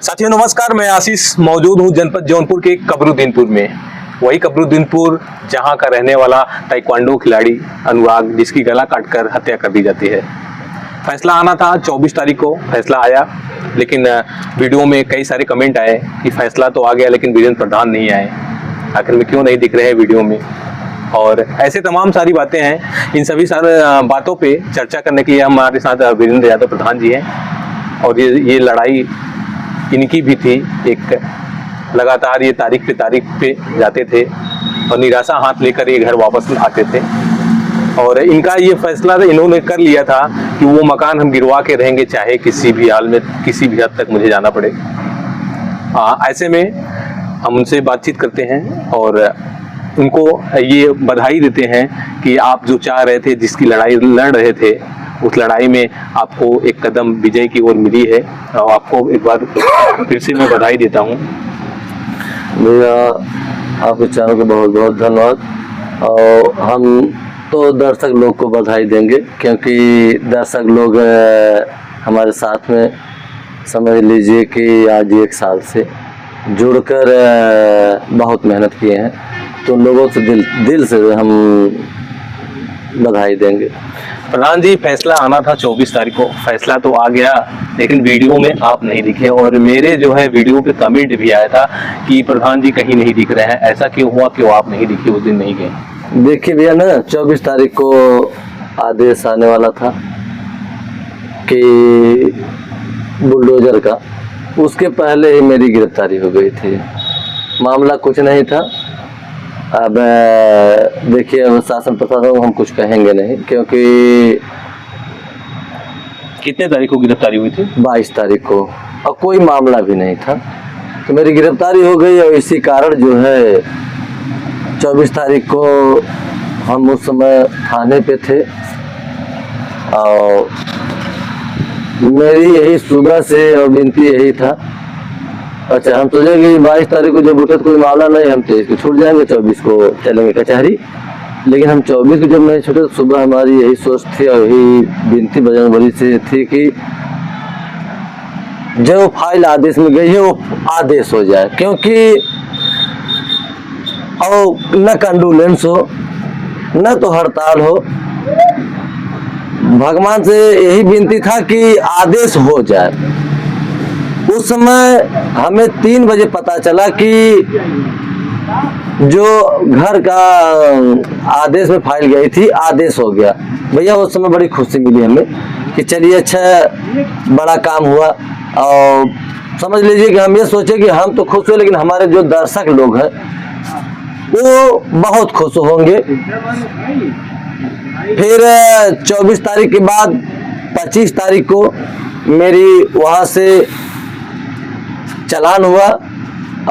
साथियों नमस्कार, मैं आशीष मौजूद हूँ जनपद जौनपुर के कबरुद्दीनपुर में। वही कबरुद्दीनपुर जहाँ का रहने वाला ताइक्वांडो खिलाड़ी अनुराग, जिसकी गला काटकर हत्या कर दी जाती है। फैसला आना था 24 तारीख को, फैसला आया, लेकिन वीडियो में कई सारे कमेंट आए कि फैसला तो आ गया लेकिन वीरेंद्र प्रधान नहीं आए, आखिर में क्यों नहीं दिख रहे हैं वीडियो में। और ऐसे तमाम सारी बातें हैं। इन सभी सारे बातों पे चर्चा करने के लिए हमारे साथ वीरेंद्र यादव प्रधान जी हैं। और ये लड़ाई इनकी भी थी, एक लगातार ये तारीख पे जाते थे और निराशा हाथ लेकर ये घर वापस आते थे। और इनका ये फैसला इन्होंने कर लिया था कि वो मकान हम गिरवा के रहेंगे, चाहे किसी भी हाल में, किसी भी हद तक मुझे जाना पड़े। ऐसे में हम उनसे बातचीत करते हैं और उनको ये बधाई देते हैं कि आप जो चाह रहे थे, जिसकी लड़ाई लड़ रहे थे, उस लड़ाई में आपको एक कदम विजय की ओर मिली है। और आपको एक बार फिर से मैं बधाई देता हूँ। भैया आपके चैनल को बहुत बहुत धन्यवाद। और हम तो दर्शक लोग को बधाई देंगे, क्योंकि दर्शक लोग हमारे साथ में समझ लीजिए कि आज 1 साल से जुड़कर बहुत मेहनत किए हैं, तो लोगों से दिल से हम बधाई देंगे। प्रधान जी, फैसला आना था 24 तारीख को, फैसला तो आ गया, लेकिन वीडियो में आप नहीं दिखे। और मेरे जो है वीडियो पे कमेंट भी आया था कि प्रधान जी कहीं नहीं दिख रहे हैं, ऐसा क्यों हुआ, क्यों आप नहीं दिखे, उस दिन नहीं गए? देखिए भैया ना, 24 तारीख को आदेश आने वाला था कि बुलडोजर का, उसके पहले ही मेरी गिरफ्तारी हो गई थी। मामला कुछ नहीं था। अब देखिए, अब शासन प्रशासन को हम कुछ कहेंगे नहीं, क्योंकि कितने तारीख को गिरफ्तारी हुई थी? 22 तारीख को, और कोई मामला भी नहीं था, तो मेरी गिरफ्तारी हो गई। और इसी कारण जो है 24 तारीख को हम उस समय थाने पे थे, और मेरी यही सुबह से और विनती यही था। अच्छा, हम सोचे कि 22 तारीख को जब उठे तो कोई मामला नहीं, हम 23 को छूट जाएंगे, 24 को चलेंगे कचहरी। लेकिन हम 24 को जब नहीं छूटे तो सुबह हमारी यही सोच थी और यही विनती बजरंग बली से थी कि जो फाइल आदेश में गई है वो आदेश हो जाए, क्योंकि और न कंडोलेंस हो, न तो हड़ताल हो। भगवान से यही विनती था कि आदेश हो जाए। उस समय हमें 3 बजे पता चला कि जो घर का आदेश में फाइल गई थी, आदेश हो गया। भैया उस समय बड़ी खुशी मिली हमें कि चलिए अच्छा, बड़ा काम हुआ। और समझ लीजिए कि हम ये सोचे कि हम तो खुश हुए, लेकिन हमारे जो दर्शक लोग हैं वो बहुत खुश होंगे। फिर 24 तारीख के बाद 25 तारीख को मेरी वहाँ से चालान हुआ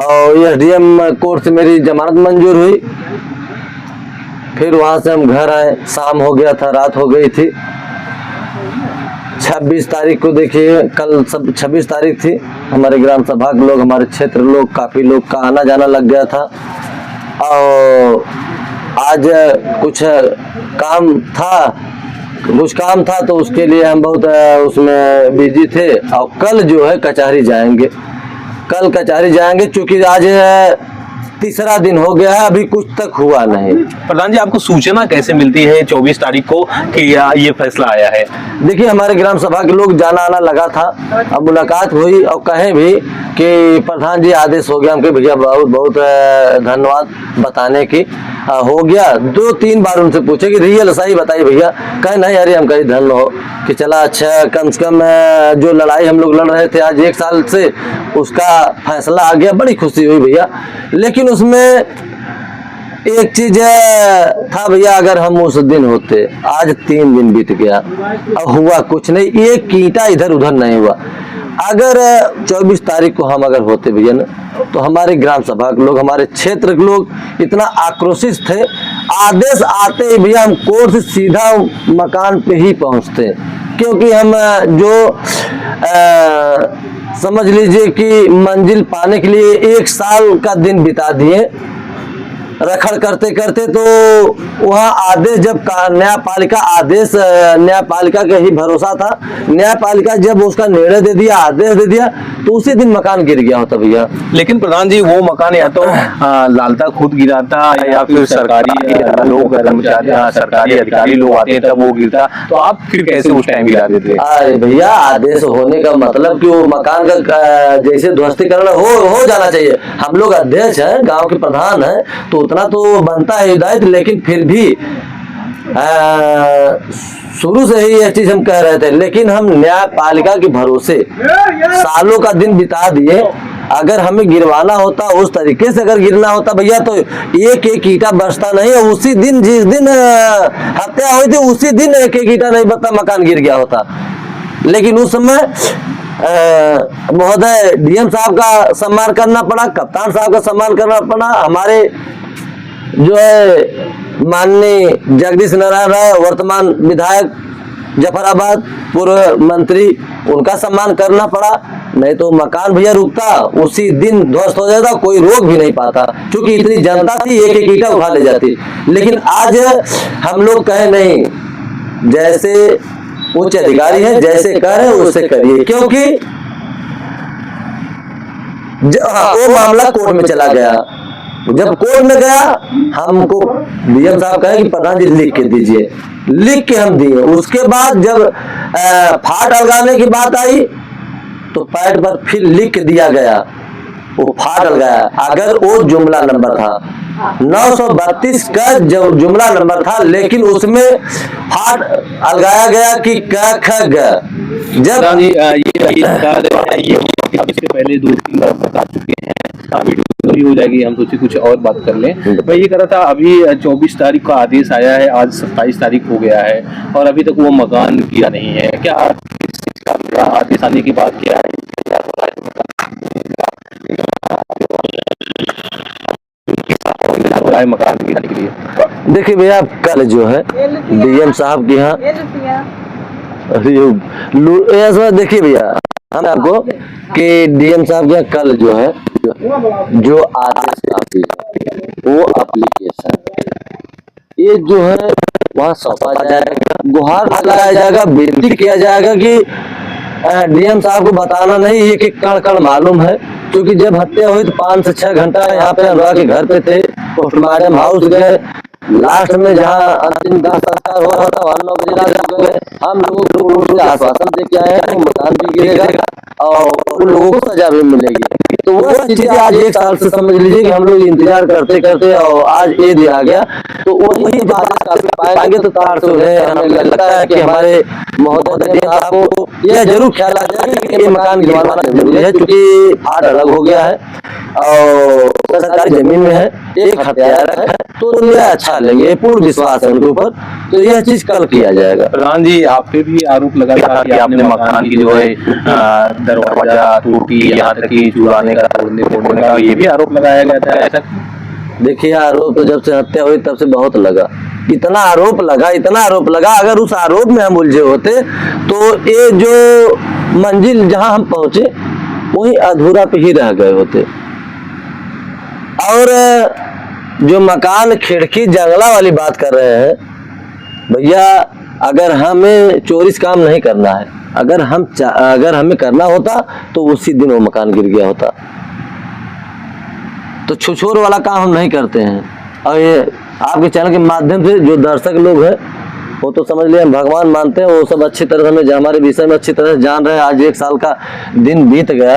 और एसडीएम कोर्ट से मेरी जमानत मंजूर हुई। फिर वहाँ से हम घर आए, शाम हो गया था, रात हो गई थी। 26 तारीख को देखिए, कल सब 26 तारीख थी, हमारे ग्राम सभा के लोग, हमारे क्षेत्र लोग, काफ़ी लोग का आना जाना लग गया था। और आज कुछ काम था तो उसके लिए हम बहुत उसमें बिजी थे। और कल जो है कचहरी जाएंगे, चूँकि आज 3रा दिन हो गया है, अभी कुछ तक हुआ नहीं। प्रधान जी, आपको सूचना कैसे मिलती है 24 तारीख को कि ये फैसला आया है? देखिए, हमारे ग्राम सभा के लोग जाना आना लगा था, अब मुलाकात हुई और कहे भी कि प्रधान जी आदेश हो गया। हम कहे भैया बहुत बहुत धन्यवाद बताने की, हो गया। 2-3 बार उनसे पूछे कि रियल सही बताइए भैया, कहे नहीं, अरे हम कहीं धन्य हो कि चला अच्छा, कम से कम जो लड़ाई हम लोग लड़ रहे थे आज 1 साल से, उसका फैसला आ गया। बड़ी खुशी हुई भैया। लेकिन उसमें एक चीज था भैया, अगर हम उस दिन होते, आज 3 दिन बीत गया, अब हुआ कुछ नहीं, एक ईंटा इधर उधर नहीं हुआ। अगर 24 तारीख को हम अगर होते भैया ना, तो हमारे ग्राम सभा के लोग, हमारे क्षेत्र के लोग इतना आक्रोशित थे। आदेश आते ही भैया हम कोर्ट से सीधा मकान पे ही पहुंचते, क्योंकि हम जो समझ लीजिए कि मंजिल पाने के लिए 1 साल का दिन बिता दिए। रखड़ करते करते तो वहाँ आदेश जब न्यायपालिका आदेश न्यायपालिका के ही भरोसा था, न्यायपालिका जब उसका निर्णय दे दिया, आदेश दे दिया, तो उसी दिन मकान गिर गया होता भैया। लेकिन प्रधान जी वो मकान या तो लालता खुद गिराता या फिर सरकारी लोग कर्मचारी सरकारी अधिकारी लोग आते हैं तब वो गिरता, तो आप फिर कैसे उस टाइम गिरा देते? अरे भैया आदेश होने का मतलब कि वो मकान का जैसे ध्वस्तीकरण हो जाना चाहिए। हम लोग अध्यक्ष हैं, गांव के प्रधान हैं, तो उतना तो बनता है हिदायत, लेकिन फिर भी शुरू से ही यह चीज हम कह रहे थे, लेकिन हम न्यायपालिका के भरोसे सालों का दिन बिता दिए। अगर हमें गिरवाना होता उस तरीके से अगर गिरना होता भैया तो एक एक ईटा बरसता नहीं, और उसी दिन जिस दिन हत्या हुई थी उसी दिन एक एक ईटा नहीं बरसता, मकान गिर गया होता। लेकिन उस समय महोदय डीएम साहब का सम्मान करना पड़ा, कप्तान साहब का सम्मान करना पड़ा, हमारे जो है माननीय जगदीश नारायण राय वर्तमान विधायक जफराबाद, पूर्व मंत्री, उनका सम्मान करना पड़ा। नहीं तो मकान भैया रुकता उसी दिन ध्वस्त हो जाता, कोई रोक भी नहीं पाता, क्योंकि इतनी जनता थी एक एक ईटा उठा ले जाती। लेकिन आज हम लोग कहे नहीं, जैसे उच्च अधिकारी है जैसे कह रहे उससे करिए, क्योंकि वो मामला कोर्ट में चला गया। जब कोर्ट में गया हमको डीएम साहब कहे कि प्रधान जी लिख के दीजिए, लिख के हम दिए। उसके बाद जब फाट अलगाने की बात आई तो पैड पर फिर लिख दिया गया, वो फाट अलगाया। अगर वो जुमला नंबर था 932 का जो जुमला नंबर था, लेकिन उसमें फाट अलगाया गया कि क ख ग। जब ये इससे पहले 2-3 बार बता चुके हैं, वीडियो भी हो जाएगी, हम सोचे कुछ और बात कर लें। मैं ये कह रहा था अभी 24 तारीख का आदेश आया है, आज 27 तारीख हो गया है और अभी तक वो मकान किया नहीं है। क्या आदेश आने की बात क्या है? मकान गिराने के लिए देखिए भैया, कल जो है डीएम साहब के यहाँ देखिए भैया हम आपको कि डीएम साहब के यहाँ कल जो है जो आदेश वो एप्लीकेशन ये जो है वहाँ सौंपा जाएगा, गुहार लगाया जाएगा, विनती किया जाएगा कि डीएम साहब को बताना नहीं, एक एक कण कण मालूम है। क्योंकि जब हत्या हुई तो 5 से 6 घंटा यहाँ पे अनुराग के घर पे थे, पोस्टमार्टम हाउस गए, लास्ट में जहाँ अंतिम दाह संस्कार हो रहा था वहाँ 9 बजे गए। हम लोग आश्वासन दे के आए हैं मकान भी गिरेगा और उन लोगों को सजा भी मिलेगी। तो वो चीजें आज 1 साल से समझ लीजिए कि हम लोग इंतजार करते करते और आज ये दिया गया, तो वही बात पाएंगे तो तार से उन्हें हमें लगता है कि हमारे महोदय साहब को यह जरूर ख्याल आ जाएगा कि ये मकान गिरवाना जरूरी है, क्योंकि फाट अलग हो गया है और सरकारी जमीन में है, एक हत्यारा है, तो यह अच्छा लेंगे, पूर्ण विश्वास है उनके ऊपर। तो यह चीज कल किया जाएगा। प्रधान जी आप पे भी आरोप लगा था कि आपने मकान की जो है दरवाजा टूटी, यहाँ तक कि चुराने का, तोड़ने का, ये भी आरोप लगाया गया था ऐसा? देखिए आरोप तो जब से हत्या हुई तब से बहुत लगा, इतना आरोप लगा। अगर उस आरोप में हम उलझे होते तो ये जो मंजिल जहां हम पहुंचे वही अधूरा पे ही रह गए होते। और जो मकान खिड़की जंगला वाली बात कर रहे हैं भैया, अगर हमें चोरी काम नहीं करना है, अगर हमें करना होता तो उसी दिन वो मकान गिर गया होता। तो छुछोर वाला काम हम नहीं करते हैं। और ये आपके चैनल के माध्यम से जो दर्शक लोग हैं वो तो समझ लिया भगवान मानते हैं, वो सब अच्छी तरह से हमें हमारे विषय में अच्छी तरह से जान रहे हैं। आज 1 साल का दिन बीत गया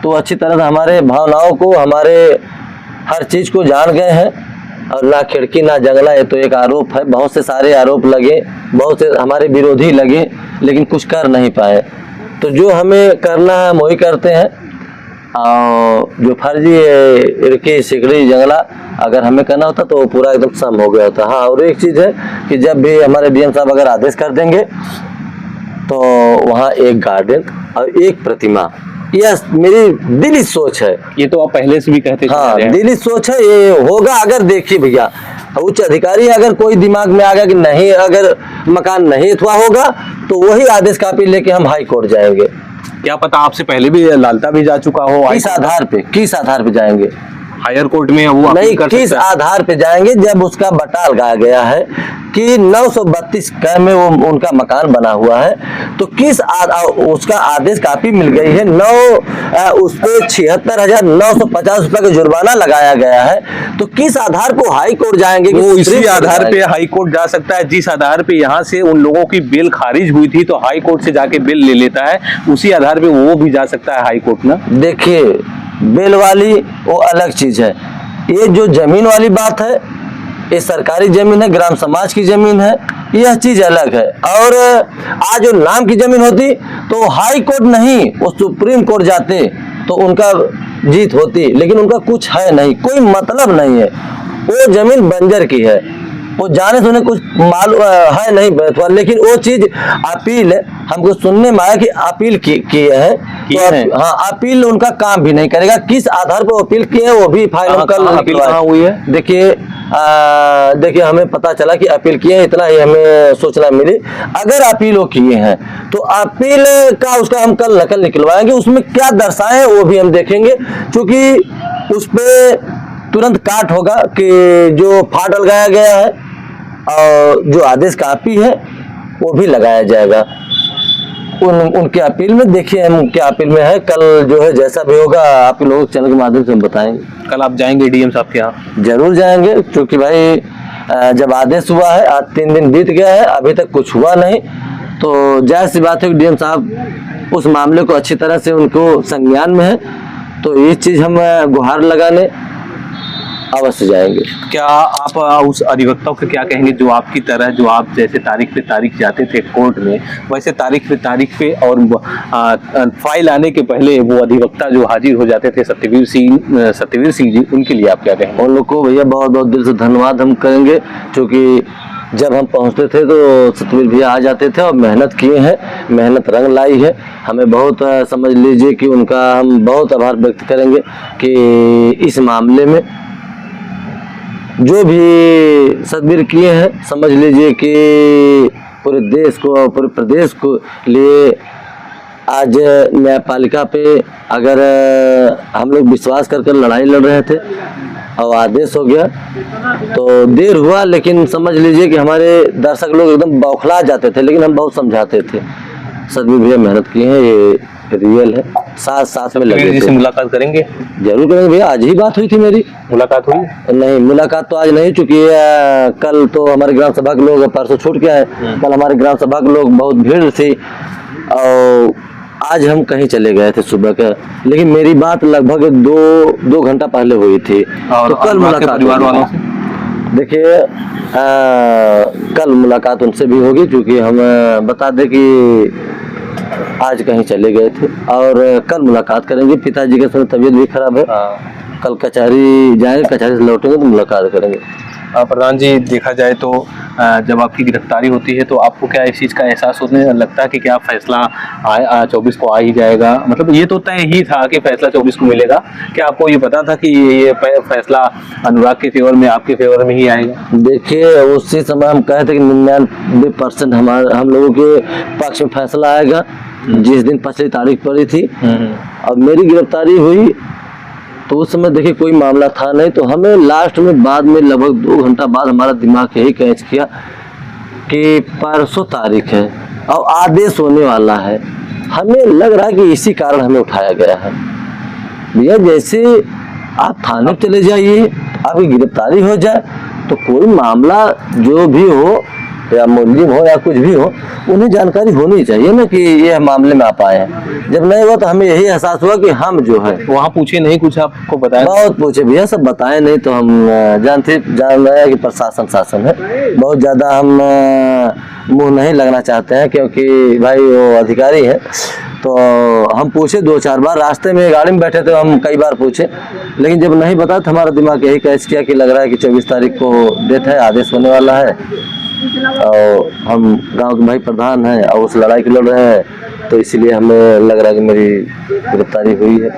तो अच्छी तरह से हमारे भावनाओं को, हमारे हर चीज को जान गए हैं। और ना खिड़की ना जंगला, ये तो एक आरोप है। बहुत से सारे आरोप लगे, बहुत से हमारे विरोधी लगे, लेकिन कुछ कर नहीं पाए। तो जो हमें करना है हम वही करते हैं। और जो फर्जी इरकी सिकड़ी जंगला अगर हमें करना होता तो वो पूरा एकदम सम हो गया होता। हाँ, और एक चीज है कि जब भी हमारे डीएम साहब अगर आदेश कर देंगे तो वहाँ एक गार्डन और एक प्रतिमा, यह मेरी दिली सोच है। ये तो आप पहले से भी कहते थे। हाँ, दिली सोच है, ये होगा। अगर देखिए भैया, उच्च अधिकारी अगर कोई दिमाग में आ गया कि नहीं, अगर मकान नहीं अथवा होगा तो वही आदेश कॉपी लेके हम हाई कोर्ट जाएंगे। क्या पता आपसे पहले भी लालता भी जा चुका हो। किस आधार पे जाएंगे? हायर कोर्ट में वो नहीं, अपील कर किस सकता है? आधार पे जाएंगे? जब उसका बटा लगाया गया है कि 932 क में वो उनका मकान बना हुआ है, तो किस उसका आदेश कापी मिल गई है, उस पे 76,950 रुपए का जुर्माना लगाया गया है, तो किस आधार को हाई कोर्ट जाएंगे? कि वो सुप्रीम इसी कोर्ट आधार पे जाएंगे? हाई कोर्ट जा सकता है जिस आधार पे यहाँ से उन लोगों की बेल खारिज हुई थी, तो हाई कोर्ट से जाके बेल ले लेता है, उसी आधार पे वो भी जा सकता है हाई कोर्ट ना। देखिए, बेल वाली वो अलग चीज है, ये जो जमीन वाली बात है, ये सरकारी जमीन है, ग्राम समाज की जमीन है, यह चीज अलग है। और आज जो नाम की जमीन होती तो हाई कोर्ट नहीं, वो सुप्रीम कोर्ट जाते तो उनका जीत होती, लेकिन उनका कुछ है नहीं, कोई मतलब नहीं है, वो जमीन बंजर की है, वो जाने सुने कुछ मालूम है नहीं बैठवा, लेकिन वो चीज अपील हमको सुनने में आया कि अपील किए हैं, तो हाँ, अपील उनका काम भी नहीं करेगा। किस आधार पर अपील किए हैं वो भी फाइनल कल अपील कहाँ हुई है? देखिए हमें पता चला कि अपील किए हैं, इतना ही हमें सूचना मिली। अगर अपील वो किए हैं तो अपील का उसका हम कल नकल निकलवाएंगे, उसमें क्या दर्शाए वो भी हम देखेंगे, क्योंकि उस पे तुरंत काट होगा कि जो फाड़ लगाया गया है और जो आदेश कापी है वो भी लगाया जाएगा। उनके अपील में देखिए हम क्या अपील में है, कल जो है जैसा भी होगा आप लोगों के चैनल के माध्यम से हम बताएंगे। कल आप जाएंगे डीएम साहब के यहाँ? जरूर जाएंगे, क्योंकि भाई जब आदेश हुआ है, आज 3 दिन बीत गया है, अभी तक कुछ हुआ नहीं, तो जाहिर सी बात है कि डीएम साहब उस मामले को अच्छी तरह से उनको संज्ञान में है, तो ये चीज हम गुहार लगाने अवश्य जाएंगे। क्या आप उस अधिवक्ता को क्या कहेंगे जो आपकी तरह, जो आप जैसे तारीख पे तारीख जाते थे कोर्ट में, वैसे तारीख पे और फाइल आने के पहले वो अधिवक्ता जो हाजिर हो जाते थे सत्यवीर सिंह जी, उनके लिए आप क्या कहेंगे? उन लोग को भैया बहुत बहुत दिल से धन्यवाद हम करेंगे, क्योंकि जब हम पहुंचते थे तो सतवीर भैया आ जाते थे और मेहनत किए हैं, मेहनत रंग लाई है। हमें बहुत समझ लीजिए कि उनका हम बहुत आभार व्यक्त करेंगे कि इस मामले में जो भी सतवीर किए हैं, समझ लीजिए कि पूरे देश को, पूरे प्रदेश को लिए आज न्यायपालिका पे अगर हम लोग विश्वास कर लड़ाई लड़ रहे थे और आदेश हो गया तो देर हुआ, लेकिन समझ लीजिए कि हमारे दर्शक लोग एकदम बौखला जाते थे, लेकिन हम बहुत समझाते थे। सतवीर भैया मेहनत किए हैं, ये रियल है, साथ में लगे से मुलाकात करेंगे? जरूर करेंगे भैया, आज ही बात हुई थी मेरी। मुलाकात हुई? नहीं, मुलाकात तो आज नहीं, चूंकि कल तो हमारे ग्राम सभा के लोग, परसों छूट गया है, कल हमारे ग्राम सभा के लोग बहुत भीड़ थी और आज हम कहीं चले गए थे सुबह का, लेकिन मेरी बात लगभग दो घंटा पहले हुई थी। और तो कल मुलाकात परिवार वालों से देखिए कल मुलाकात उनसे भी होगी, क्योंकि हम बता दें कि आज कहीं चले गए थे और कल मुलाकात करेंगे। पिताजी के समय तबीयत भी खराब है, कल कचहरी जाएंगे, कचहरी से लौटेंगे तो मुलाकात करेंगे। प्रधान जी, देखा जाए तो जब आपकी गिरफ्तारी होती है तो आपको क्या इस चीज़ का एहसास होने लगता है कि क्या फैसला 24 को आ ही जाएगा? मतलब ये तो तय ही था कि फैसला 24 को मिलेगा, क्या आपको ये पता था कि ये फैसला अनुराग के फेवर में, आपके फेवर में ही आएगा? देखिए, उसी समय हम कहे थे कि 99% हम लोगों के पक्ष में फैसला आएगा। जिस दिन 5 तारीख पड़ी थी और मेरी गिरफ्तारी हुई तो उस समय देखिए कोई मामला था नहीं, तो हमें लास्ट में बाद में लगभग 2 घंटा बाद हमारा दिमाग यही कैच किया कि परसों तारीख है और आदेश होने वाला है। हमें लग रहा है कि इसी कारण हमें उठाया गया है। भैया, जैसे आप थाने चले जाइए, आपकी गिरफ्तारी हो जाए तो कोई मामला जो भी हो या मुलजिम हो या कुछ भी हो, उन्हें जानकारी होनी चाहिए ना कि ये मामले में आप आए हैं। जब नहीं हुआ तो हमें यही एहसास हुआ कि हम जो है वहाँ पूछे नहीं, कुछ आपको बताया? बहुत पूछे भैया, सब बताए नहीं, तो हम जान रहे हैं कि प्रशासन शासन है, बहुत ज्यादा हम मुंह नहीं लगना चाहते हैं, क्योंकि भाई वो अधिकारी है। तो हम पूछे 2-4 बार, रास्ते में गाड़ी में बैठे थे हम कई बार पूछे, लेकिन जब नहीं बताया तो हमारा दिमाग यही कैच किया कि लग रहा है कि 24 तारीख को डेट है, आदेश होने वाला है और हम गांव के भाई प्रधान हैं और उस लड़ाई के लड़ रहे हैं, तो इसलिए हमें लग रहा है कि मेरी गिरफ्तारी हुई है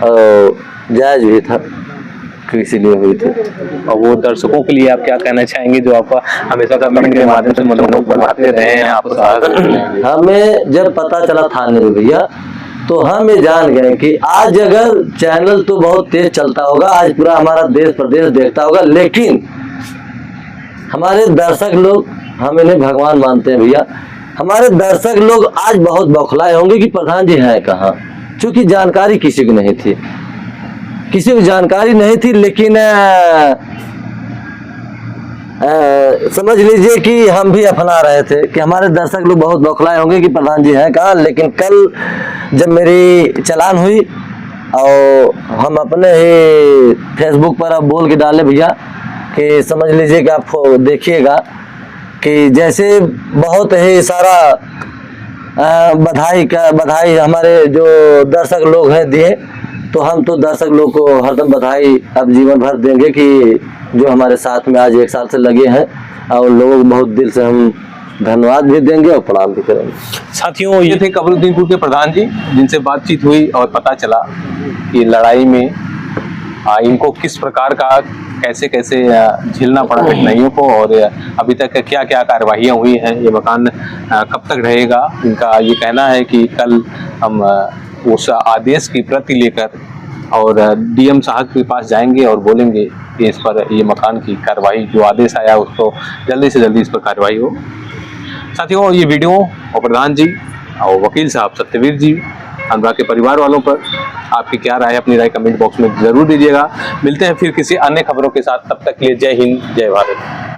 और जायज भी था, इसीलिए हुई थी। और वो दर्शकों के लिए आप क्या कहना चाहेंगे जो आपका हमेशा कमेंट के माध्यम से मनोरंजन बनाते रहे हैं? आप हमें जब पता चला थाने में भैया तो हम ये जान गए कि आज अगर चैनल तो बहुत तेज चलता होगा, आज पूरा हमारा देश प्रदेश देखता होगा, लेकिन हमारे दर्शक लोग, हम इन्हें भगवान मानते हैं भैया, हमारे दर्शक लोग आज बहुत बौखलाए होंगे कि प्रधान जी हैं कहाँ, क्योंकि जानकारी किसी को नहीं थी, किसी को जानकारी नहीं थी। लेकिन समझ लीजिए कि हम भी अपना रहे थे कि हमारे दर्शक लोग बहुत बौखलाए होंगे कि प्रधान जी हैं कहाँ। लेकिन कल जब मेरी चालान हुई और हम अपने ही फेसबुक पर अब बोल के डाले भैया कि समझ लीजिए कि आप देखिएगा कि जैसे बहुत ही सारा बधाई हमारे जो दर्शक लोग हैं दिए, तो हम तो दर्शक लोग को हरदम बधाई अब जीवन भर देंगे कि जो हमारे साथ में आज 1 साल से लगे हैं, और लोगों को बहुत दिल से हम धन्यवाद भी देंगे और प्रणाम भी करेंगे। साथियों, ये थे कबरुद्दीनपुर के प्रधान जी, जिनसे बातचीत हुई और पता चला कि लड़ाई में इनको किस प्रकार का कैसे कैसे झेलना पड़ा कठिनाइयों को, और अभी तक क्या क्या कार्यवाहियाँ हुई हैं, ये मकान कब तक रहेगा। इनका ये कहना है कि कल हम उस आदेश की प्रति लेकर और डीएम साहब के पास जाएंगे और बोलेंगे कि इस पर ये मकान की कार्रवाई, जो आदेश आया उसको जल्दी से जल्दी इस पर कार्रवाई हो। साथियों, ये वीडियो और प्रधान जी और वकील साहब सत्यवीर जी, अनुराग के परिवार वालों पर आपकी क्या राय है, अपनी राय कमेंट बॉक्स में जरूर दीजिएगा। मिलते हैं फिर किसी अन्य खबरों के साथ, तब तक के लिए जय हिंद, जय भारत।